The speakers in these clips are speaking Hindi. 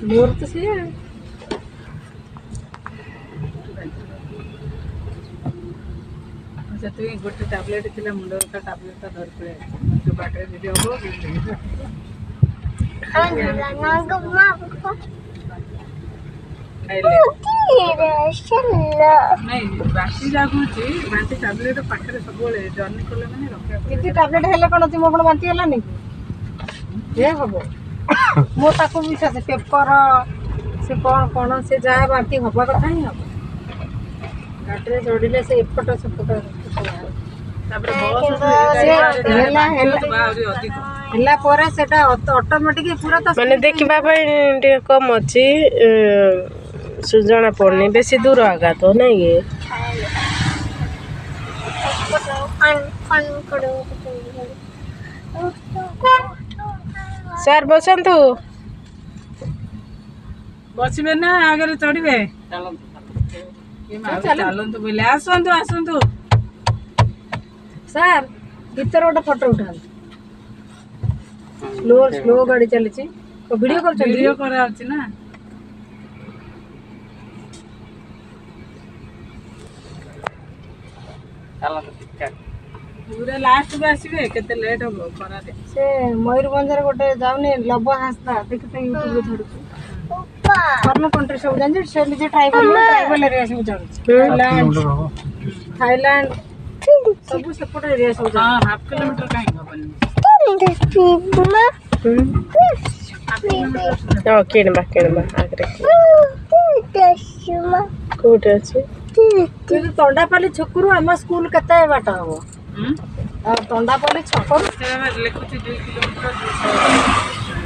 मोर तो से अच्छा तु गोटे टैबलेट थिला मुंडर का टैबलेट धर पड़े जो बाटे दे हो नहीं बासी लागुची बांती टैबलेट पाखरे सब जर्नी कले माने रखा किती टैबलेट हेले कोन तुम आपण बांती हला नहीं ये हबो मो ताको विश्वास पेपर से कौन कौन से जहाँ बांती हवा कथा ही हम गाड़ी जोड़िले से एपट सेपट ऑटोमेटिक पूरा माने देखिबा टे कम अछि सुजना पड़नी बेसी दूर आगा तो नहीं ये सर बसंतु बसबे ना आगे चढ़े चलतु बोले आसतु आसतु सर भीतर गोटे फोटो उठा स्लो स्लो गाड़ी चली वीडियो कर वीडियो करा ना पूरा लास्ट में आसबे केते लेट हो खरा रे से मयूरभंज रे गोटे जाउनी लब हासता देखते यूट्यूब रे छड़ू फॉरेन कंट्री सब जान से निजे ट्राइबल एरिया सब जान थाईलैंड सब सेपट एरिया सब हां हाफ किलोमीटर काहे होबनी किणबा आगरे कोटे अछि तंडापाली छकुरु हम स्कूल कते बाट हो तंडापाली छकुरु लिखुची 2 किलोमीटर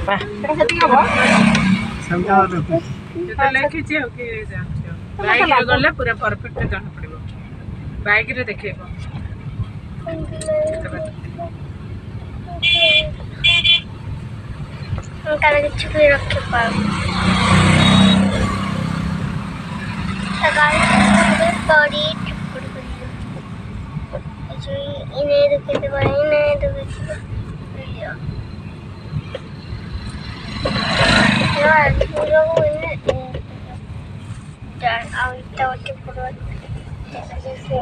बा सेति हो सेटा लिखिची हो कि बाइक रे गले पूरा परफेक्ट जान पड़िबो बाइक रे देखेबो हम तारे किछु भी रखे पाऊ गाड़ी बड़ी टुकड़ गई जो इन्हें देखते बड़े इन्हें देखते यार पूरा वो इन्हें जान आओ इतना टुकड़ जैसे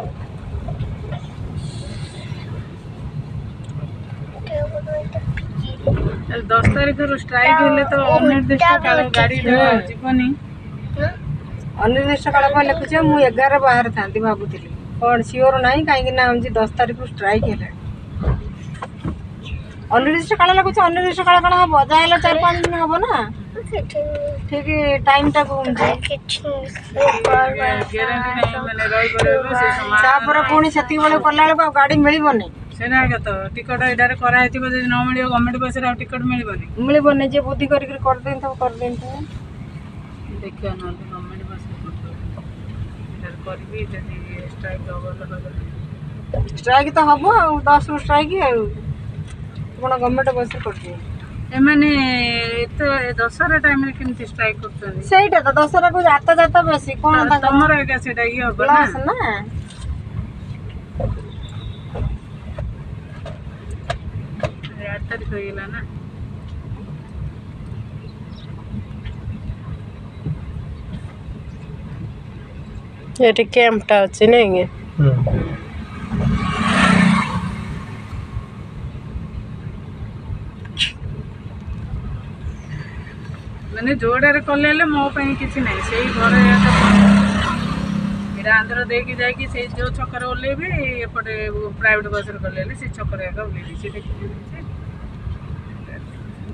10 तारीख रो स्ट्राइक हेले तो अनिर्दिष्ट काल गाड़ी जीवनी अनिर्दिष्ट काल पर लिखुचे मु 11 बाहर थांती भाबुतिली कोन सियोर नाही काहे कि ना हम 10 तारीख को स्ट्राइक हेले अनिर्दिष्ट काल लिखुचे अनिर्दिष्ट काल कोन हबो जायला 4-5 दिन हबो ना ठीक टाइम टा को गारंटी नहीं माने रही परबो से समाज तापर पुणी सेति बेले करला गाड़ी मिलिबो नहीं सेना तो टिकट इडारे करा हेतिबो जे न मिलियो गवर्नमेंट पैसा रा टिकट मिलिबो नहीं जे बुद्धि करके कर देन तो देखियो न गवर्नमेंट पैसा इडारे करबी जदी स्ट्राइक स्ट्राइक तो हबो 10 रो स्ट्राइक कोन गवर्नमेंट पैसा कर दे ए माने तो दशहरा टाइम रे केमती स्ट्राइक करछन सेटा तो दशहरा को जाता जाता बेसी कोन तमरो एका सेटा ई हो ना तारीख हो गया ना ये कैंपटा अछि नहीं मैंने जोड़े कले मो किसी ना से घर मेरा आंध्र दे कि जाकि से जो छकर ओल्ले भी एपटे प्राइवेट बस कले से छकर ओल्ले से देखी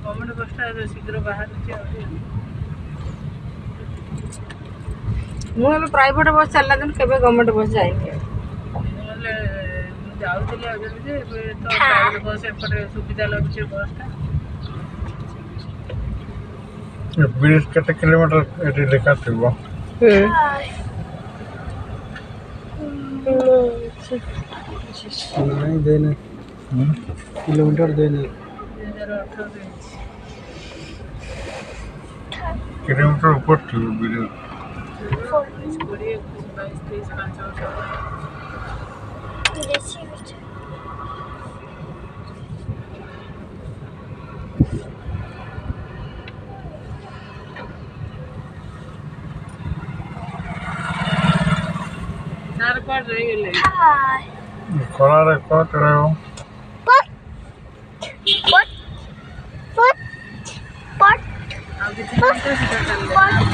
गवर्नमेंट बसटा शीघ्र बाहर मुझे प्राइवेट बस चलला दिन केबे गवर्नमेंट बस जाएंगे जाऊले अगर जे तो प्राइवेट बस एपटे सुविधा लगछे बसटा 20 कते किलोमीटर एटी लिखा थिबो नहीं देने किलोमीटर देने 2018 किलोमीटर ऊपर थी वीडियो 20 22 23 5 6 ଖରାରେ କୁଆଡ଼େ ରହିଗଲେ ଖରାରେ କଟ ରହିବ ପଟ ପଟ ଆଉ କିଛି ନାହିଁ ତ ସିଧା ଚାଲିଲେ ପଟ